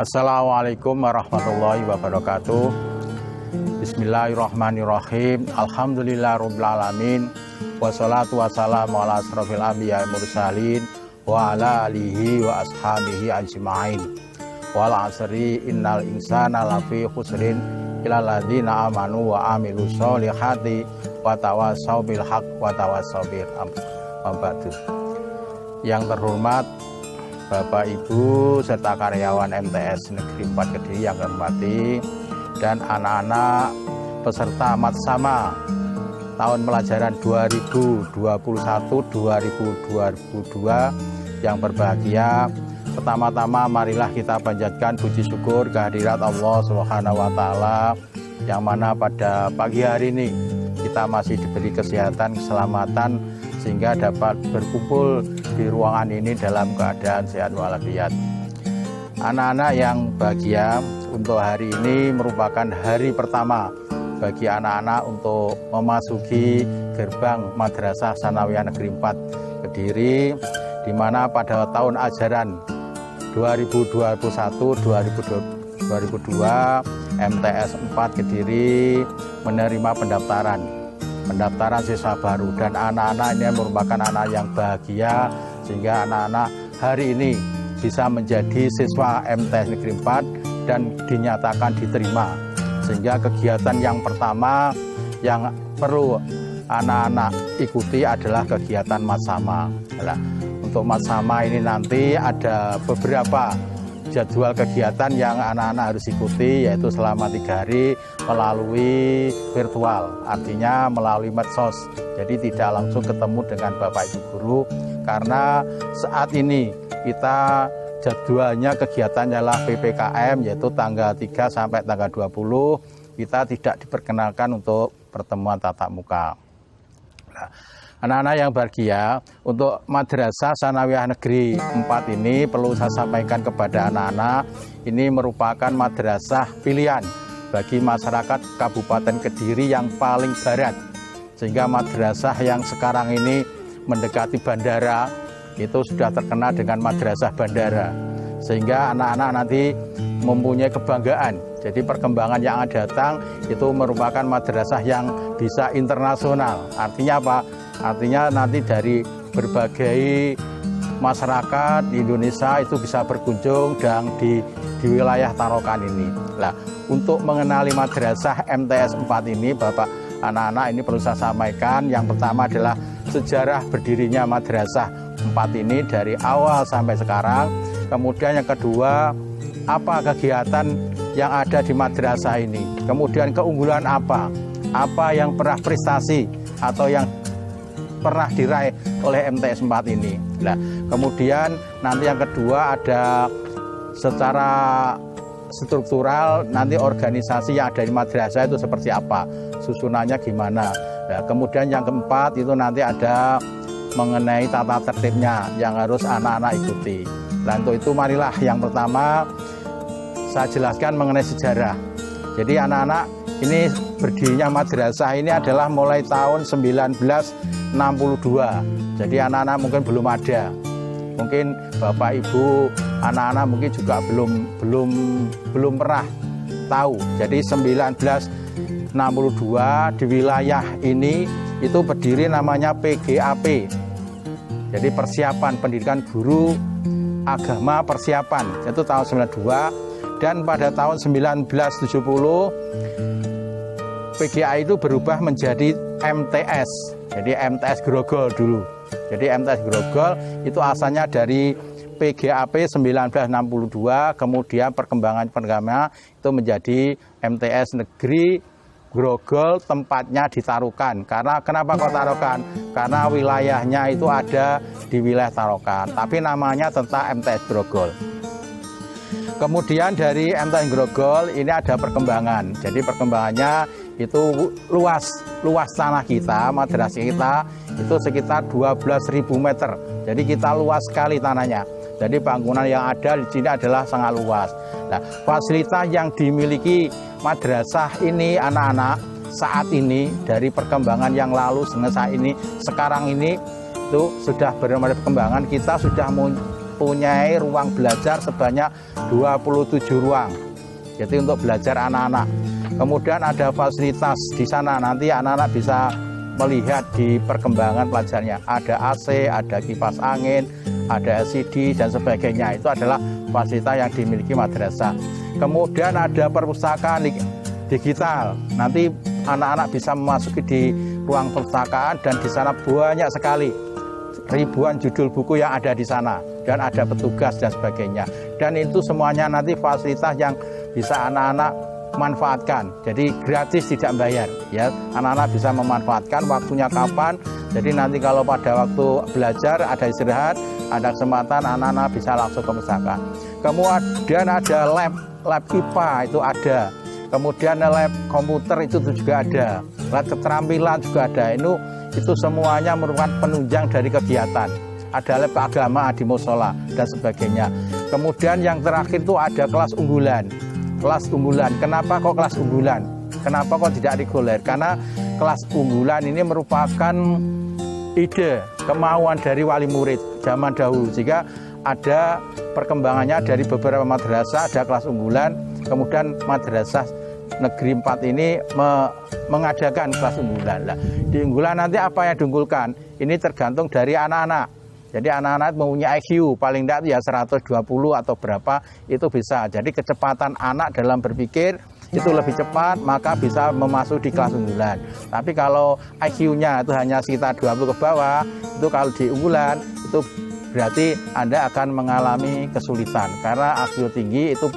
Assalamualaikum warahmatullahi wabarakatuh. Bismillahirrahmanirrahim. Alhamdulillahirabbil alamin. Wassalatu wassalamu ala asrofil anbiya'i mursalin wa ala alihi wa ashabihi ajma'in. Wal asri innal insana lafi khusrin illal ladzina amanu wa amilus solihati wa tawassaw bil haqq wa tawassaw bir amr. Yang terhormat Bapak Ibu serta karyawan MTS Negeri 4 Kediri yang kami hormati, dan anak-anak peserta Matsama tahun pelajaran 2021-2022 yang berbahagia. Pertama-tama marilah kita panjatkan puji syukur kehadirat Allah Subhanahu wa taala, yang mana pada pagi hari ini kita masih diberi kesehatan, keselamatan, sehingga dapat berkumpul di ruangan ini dalam keadaan sehat walafiat. Anak-anak yang bahagia, untuk hari ini merupakan hari pertama bagi anak-anak untuk memasuki gerbang Madrasah Tsanawiyah Negeri 4 Kediri, di mana pada tahun ajaran 2021-2022 MTS 4 Kediri menerima pendaftaran siswa baru, dan anak-anak ini merupakan anak yang bahagia, sehingga anak-anak hari ini bisa menjadi siswa MTS Negeri 4 dan dinyatakan diterima. Sehingga kegiatan yang pertama yang perlu anak-anak ikuti adalah kegiatan Matsama. Untuk Matsama ini nanti ada beberapa jadwal kegiatan yang anak-anak harus ikuti, yaitu selama 3 hari melalui virtual, artinya melalui medsos. Jadi tidak langsung ketemu dengan Bapak Ibu guru, karena saat ini kita jadwalnya kegiatannya adalah PPKM, yaitu tanggal 3 sampai tanggal 20 kita tidak diperkenalkan untuk pertemuan tatap muka. Anak-anak yang bahagia, untuk Madrasah Tsanawiyah Negeri 4 ini perlu saya sampaikan kepada anak-anak, ini merupakan madrasah pilihan bagi masyarakat Kabupaten Kediri yang paling barat. Sehingga madrasah yang sekarang ini mendekati bandara itu sudah terkenal dengan madrasah bandara. Sehingga anak-anak nanti mempunyai kebanggaan. Jadi perkembangan yang akan datang itu merupakan madrasah yang bisa internasional. Artinya apa? Artinya nanti dari berbagai masyarakat di Indonesia itu bisa berkunjung dan di wilayah Tarokan ini. Nah, untuk mengenali madrasah MTS 4 ini, Bapak anak-anak ini perlu saya sampaikan. Yang pertama adalah sejarah berdirinya madrasah 4 ini dari awal sampai sekarang. Kemudian yang kedua, apa kegiatan yang ada di madrasah ini. Kemudian keunggulan apa yang pernah prestasi atau yang pernah diraih oleh MTS 4 ini. Nah, kemudian nanti yang kedua ada secara struktural, nanti organisasi yang ada di madrasah itu seperti apa, susunannya gimana. Nah, kemudian yang keempat itu nanti ada mengenai tata tertibnya yang harus anak-anak ikuti. Nah, untuk itu marilah yang pertama saya jelaskan mengenai sejarah. Jadi anak-anak ini berdirinya madrasah ini adalah mulai tahun 1962. Jadi anak-anak mungkin belum ada. Mungkin Bapak Ibu, anak-anak mungkin juga belum pernah tahu. Jadi 1962 di wilayah ini itu berdiri namanya PGAP. Jadi persiapan pendidikan guru agama persiapan, itu tahun 92. Dan pada tahun 1970 PGA itu berubah menjadi MTS. Jadi MTS Grogol dulu. Jadi MTS Grogol itu asalnya dari PGAP 1962, kemudian perkembangan itu menjadi MTS Negeri Grogol, tempatnya di Tarukan. Karena kenapa kok Tarukan? Karena wilayahnya itu ada di wilayah Tarukan, tapi namanya tetap MTS Grogol. Kemudian dari MTS Grogol ini ada perkembangan. Jadi perkembangannya itu luas tanah kita, madrasah kita itu sekitar 12.000 meter. Jadi kita luas sekali tanahnya. Jadi bangunan yang ada di sini adalah sangat luas. Nah, fasilitas yang dimiliki madrasah ini anak-anak saat ini dari perkembangan yang lalu sekarang ini itu sudah berkembang. Kita sudah mempunyai ruang belajar sebanyak 27 ruang. Jadi untuk belajar anak-anak. Kemudian ada fasilitas di sana, nanti anak-anak bisa melihat di perkembangan pelajarnya. Ada AC, ada kipas angin, ada LCD dan sebagainya. Itu adalah fasilitas yang dimiliki madrasah. Kemudian ada perpustakaan digital. Nanti anak-anak bisa memasuki di ruang perpustakaan dan di sana banyak sekali ribuan judul buku yang ada di sana dan ada petugas dan sebagainya. Dan itu semuanya nanti fasilitas yang bisa anak-anak manfaatkan. Jadi gratis, tidak bayar. Ya, anak-anak bisa memanfaatkan waktunya kapan. Jadi nanti kalau pada waktu belajar ada istirahat, ada kesempatan, anak-anak bisa langsung ke perpustakaan. Kemudian ada lab IPA itu ada. Kemudian lab komputer itu juga ada. Lab keterampilan juga ada. Itu semuanya merupakan penunjang dari kegiatan. Ada lab keagamaan di musola dan sebagainya. Kemudian yang terakhir itu ada kelas unggulan. Kelas unggulan. Kenapa kok kelas unggulan? Kenapa kok tidak reguler? Karena kelas unggulan ini merupakan ide, kemauan dari wali murid zaman dahulu. Jika ada perkembangannya dari beberapa madrasah, ada kelas unggulan, kemudian madrasah Negeri 4 ini mengadakan kelas unggulan. Nah, di unggulan nanti apa yang diunggulkan? Ini tergantung dari anak-anak. Jadi anak-anak mempunyai IQ paling tidak ya 120 atau berapa itu bisa. Jadi kecepatan anak dalam berpikir itu lebih cepat, maka bisa memasuki di kelas unggulan. Tapi kalau IQ-nya itu hanya sekitar 20 ke bawah, itu kalau di unggulan itu berarti Anda akan mengalami kesulitan karena IQ tinggi itu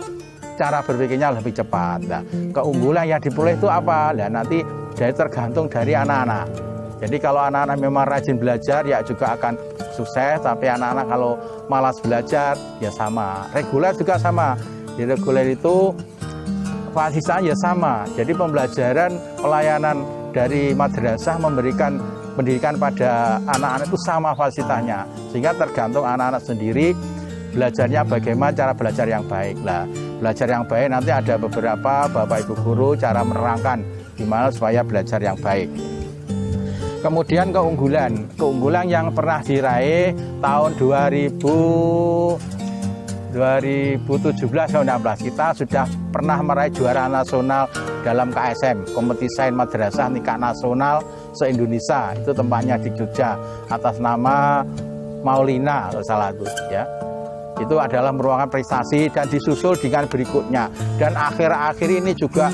cara berpikirnya lebih cepat. Nah, keunggulan yang diperoleh itu apa? Nah, nanti jadi tergantung dari anak-anak. Jadi kalau anak-anak memang rajin belajar ya juga akan sukses, tapi anak-anak kalau malas belajar ya sama. Reguler juga sama. Di reguler itu fasilitasnya ya sama. Jadi pembelajaran pelayanan dari madrasah memberikan pendidikan pada anak-anak itu sama fasilitasnya. Sehingga tergantung anak-anak sendiri belajarnya bagaimana cara belajar yang baik. Lah, belajar yang baik nanti ada beberapa Bapak Ibu guru cara menerangkan gimana supaya belajar yang baik. Kemudian keunggulan yang pernah diraih tahun 2017-2016 kita sudah pernah meraih juara nasional dalam KSM, kompetisi sains madrasah tingkat nasional se-Indonesia. Itu tempatnya di Jogja atas nama Maulina kalau salah itu ya. Itu adalah merupakan prestasi dan disusul dengan berikutnya. Dan akhir-akhir ini juga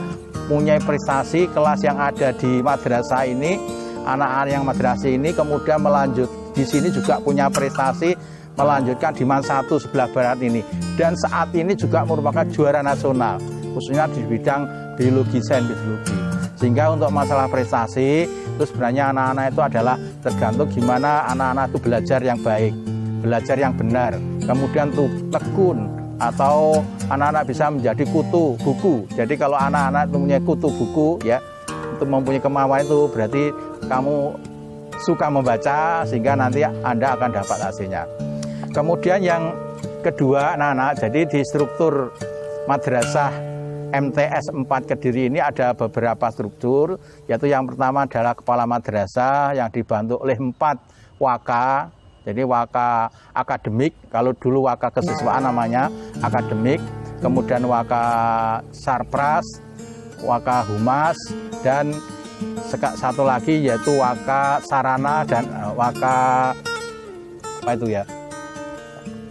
punya prestasi kelas yang ada di madrasah ini. Anak-anak yang madrasah ini kemudian melanjut di sini juga punya prestasi melanjutkan di Man 1 sebelah barat ini. Dan saat ini juga merupakan juara nasional, khususnya di bidang biologi, sains biologi. Sehingga untuk masalah prestasi itu sebenarnya anak-anak itu adalah tergantung gimana anak-anak itu belajar yang baik, belajar yang benar. Kemudian tuh tekun atau anak-anak bisa menjadi kutu buku. Jadi kalau anak-anak itu mempunyai kutu buku ya, untuk mempunyai kemauan itu berarti kamu suka membaca sehingga nanti Anda akan dapat hasilnya. Kemudian yang kedua anak-anak, jadi di struktur madrasah MTS 4 Kediri ini ada beberapa struktur, yaitu yang pertama adalah kepala madrasah yang dibantu oleh 4 waka. Jadi waka akademik, kalau dulu waka kesiswaan namanya akademik, kemudian waka sarpras, waka humas, dan satu lagi yaitu waka sarana dan waka apa itu ya,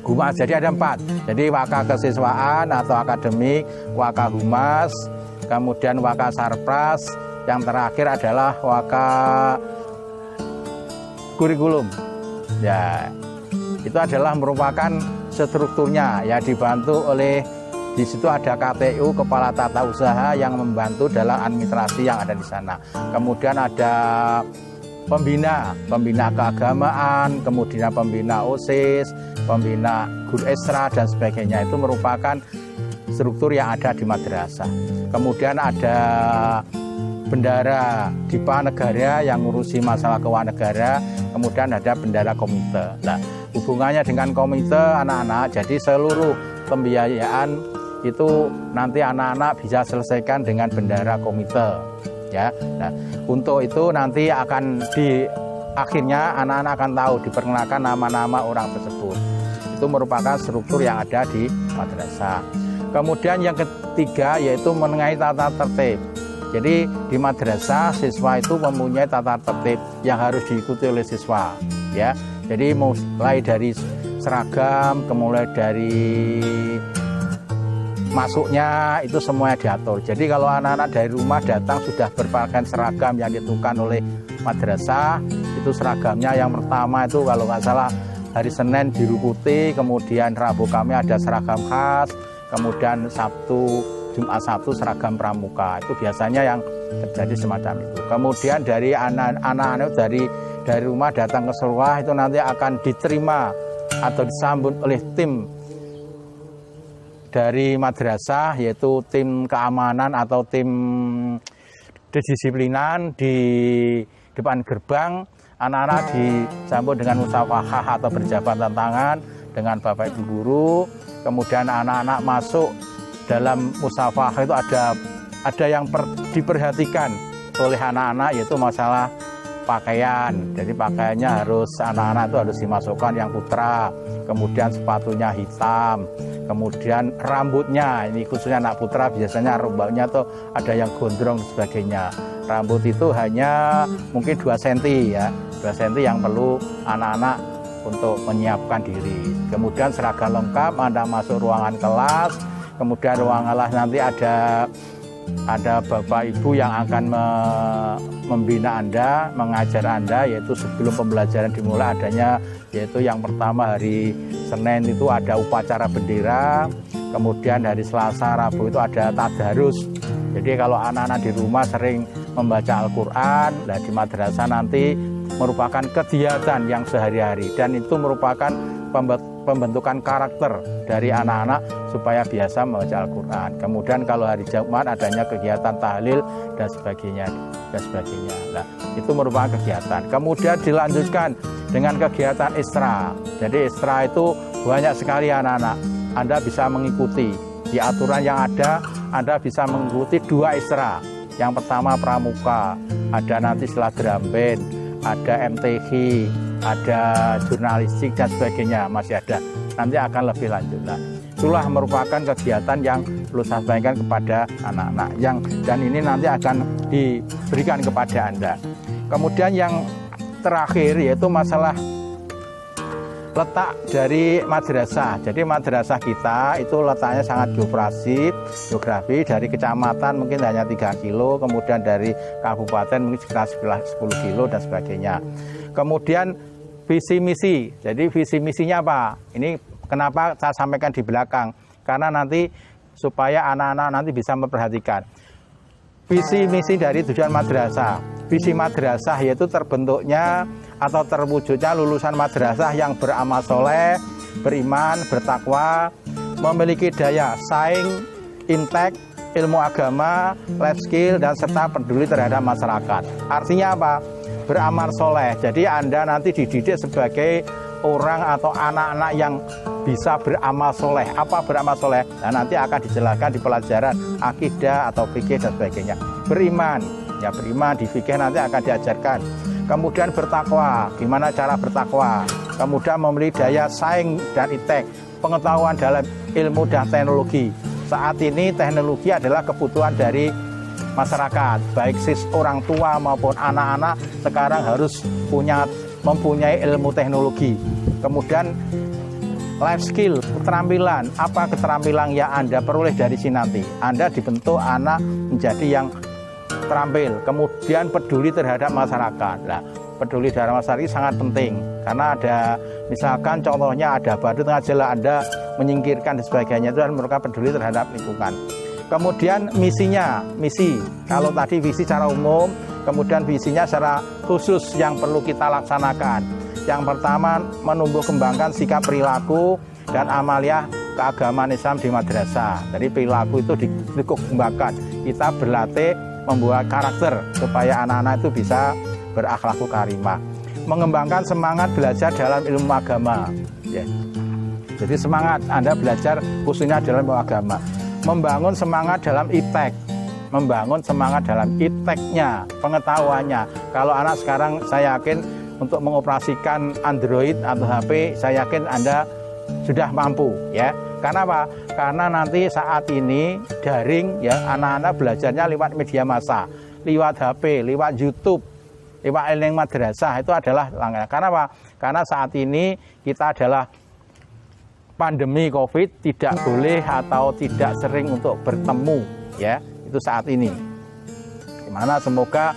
humas. Jadi ada 4. Jadi waka kesiswaan atau akademik, waka humas, kemudian waka sarpras, yang terakhir adalah waka kurikulum. Ya, itu adalah merupakan strukturnya ya, dibantu oleh di situ ada KTU, kepala tata usaha yang membantu dalam administrasi yang ada di sana. Kemudian ada pembina keagamaan, kemudian pembina OSIS, pembina guru ekstra dan sebagainya. Itu merupakan struktur yang ada di madrasah. Kemudian ada bendara Dipa Negara yang ngurusi masalah keuangan negara, kemudian ada bendara komite. Nah, hubungannya dengan komite anak-anak, jadi seluruh pembiayaan itu nanti anak-anak bisa selesaikan dengan bendara komite ya. Nah, untuk itu nanti akan di akhirnya anak-anak akan tahu, diperkenalkan nama-nama orang tersebut. Itu merupakan struktur yang ada di madrasah. Kemudian yang ketiga yaitu mengenai tata tertib. Jadi di madrasah siswa itu mempunyai tata tertib yang harus diikuti oleh siswa, ya. Jadi mulai dari seragam, kemudian dari masuknya itu semuanya diatur. Jadi kalau anak-anak dari rumah datang sudah berpakaian seragam yang ditentukan oleh madrasah, itu seragamnya yang pertama itu kalau nggak salah hari Senin biru putih, kemudian Rabu kami ada seragam khas, kemudian Jumat Sabtu seragam pramuka. Itu biasanya yang terjadi semacam itu. Kemudian dari anak-anak dari rumah datang ke sekolah itu nanti akan diterima atau disambut oleh tim dari madrasah, yaitu tim keamanan atau tim kedisiplinan di depan gerbang. Anak-anak disambut dengan musafahah atau berjabatan tangan dengan Bapak Ibu guru. Kemudian anak-anak masuk dalam musafahah itu ada yang diperhatikan oleh anak-anak, yaitu masalah pakaian. Jadi pakaiannya anak-anak itu harus dimasukkan yang putra, kemudian sepatunya hitam, kemudian rambutnya, ini khususnya anak putra biasanya rambutnya tuh ada yang gondrong dan sebagainya. Rambut itu hanya mungkin 2 cm ya, 2 cm yang perlu anak-anak untuk menyiapkan diri. Kemudian seragam lengkap, Anda masuk ruangan kelas, kemudian ruangan kelas nanti ada Bapak Ibu yang akan membina Anda, mengajar Anda, yaitu sebelum pembelajaran dimulai adanya, yaitu yang pertama hari Senin itu ada upacara bendera, kemudian hari Selasa, Rabu itu ada tadarus. Jadi kalau anak-anak di rumah sering membaca Al-Quran, nah di madrasah nanti merupakan kegiatan yang sehari-hari, dan itu merupakan pembentukan karakter dari anak-anak supaya biasa membaca Al-Quran. Kemudian kalau hari Jumat adanya kegiatan tahlil dan sebagainya. Nah, itu merupakan kegiatan. Kemudian dilanjutkan dengan kegiatan Isra. Jadi Isra itu banyak sekali anak-anak. Anda bisa mengikuti di aturan yang ada. Anda bisa mengikuti 2 Isra. Yang pertama pramuka, ada nanti setelah drum band, ada MTQ, ada jurnalistik dan sebagainya, masih ada. Nanti akan lebih lanjut. Nah, itulah merupakan kegiatan yang perlu saya sampaikan kepada anak-anak dan ini nanti akan diberikan kepada Anda. Kemudian yang terakhir yaitu masalah letak dari madrasah. Jadi madrasah kita itu letaknya sangat geografi dari kecamatan mungkin hanya 3 kilo, kemudian dari kabupaten mungkin sekitar 10 kilo dan sebagainya. Kemudian visi misi. Jadi visi misinya apa? Ini kenapa saya sampaikan di belakang? Karena nanti supaya anak-anak nanti bisa memperhatikan. Visi misi dari tujuan madrasah. Visi madrasah yaitu terbentuknya atau terwujudnya lulusan madrasah yang beramal soleh, beriman, bertakwa, memiliki daya saing, intek, ilmu agama, life skill, dan serta peduli terhadap masyarakat. Artinya apa? Beramal soleh. Jadi Anda nanti dididik sebagai orang atau anak-anak yang bisa beramal soleh. Apa beramal soleh? Nah, nanti akan dijelaskan di pelajaran akidah atau fikih dan sebagainya. Beriman, ya beriman di fikih nanti akan diajarkan. Kemudian bertakwa, gimana cara bertakwa. Kemudian memiliki daya saing dan itek, pengetahuan dalam ilmu dan teknologi. Saat ini teknologi adalah kebutuhan dari masyarakat, baik orang tua maupun anak-anak sekarang harus mempunyai ilmu teknologi. Kemudian life skill, keterampilan, apa keterampilan yang Anda peroleh dari sini nanti. Anda dibentuk anak menjadi yang terampil, kemudian peduli terhadap masyarakat. Nah, peduli terhadap masyarakat ini sangat penting karena ada misalkan contohnya ada badut ngajela Anda menyingkirkan dan sebagainya, itu merupakan peduli terhadap lingkungan. Kemudian misi kalau tadi visi secara umum, kemudian visinya secara khusus yang perlu kita laksanakan. Yang pertama, menumbuh kembangkan sikap perilaku dan amaliah keagamaan Islam di madrasah. Jadi perilaku itu dikembangkan, kita berlatih membuat karakter supaya anak-anak itu bisa berakhlakul karimah. Mengembangkan semangat belajar dalam ilmu agama, ya. Jadi semangat Anda belajar khususnya dalam ilmu agama. Membangun semangat dalam iptek, ipteknya, pengetahuannya. Kalau anak sekarang saya yakin untuk mengoperasikan Android atau HP, saya yakin Anda sudah mampu ya. Karena apa? Karena nanti saat ini daring ya, anak-anak belajarnya lewat media massa, lewat HP, lewat YouTube, lewat e-learning madrasah, itu adalah langkah. Karena apa? Karena saat ini kita adalah pandemi COVID, tidak boleh atau tidak sering untuk bertemu ya, itu saat ini. Dimana semoga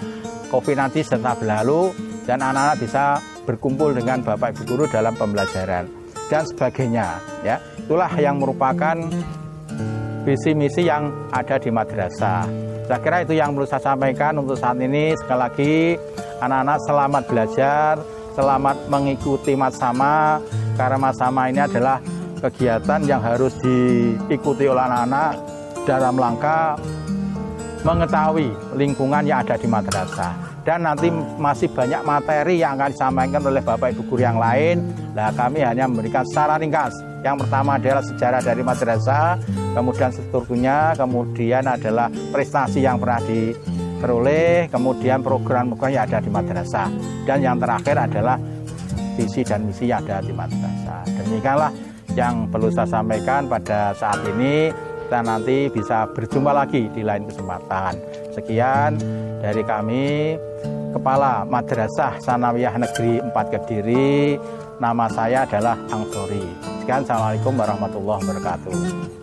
COVID nanti segera berlalu dan anak-anak bisa berkumpul dengan Bapak Ibu guru dalam pembelajaran dan sebagainya ya. Itulah yang merupakan visi misi yang ada di madrasah. Saya kira itu yang perlu saya sampaikan untuk saat ini. Sekali lagi, anak-anak selamat belajar, selamat mengikuti Matsama, karena Matsama ini adalah kegiatan yang harus diikuti oleh anak-anak dalam rangka mengetahui lingkungan yang ada di madrasah. Dan nanti masih banyak materi yang akan disampaikan oleh Bapak Ibu guru yang lain. Nah, kami hanya memberikan secara ringkas. Yang pertama adalah sejarah dari madrasah, kemudian strukturnya, kemudian adalah prestasi yang pernah diperoleh, kemudian program-program yang ada di madrasah, dan yang terakhir adalah visi dan misi yang ada di madrasah. Demikianlah yang perlu saya sampaikan pada saat ini. Kita nanti bisa berjumpa lagi di lain kesempatan. Sekian dari kami, Kepala Madrasah Tsanawiyah Negeri 4 Kediri. Nama saya adalah Angsori. Sekian, assalamualaikum warahmatullahi wabarakatuh.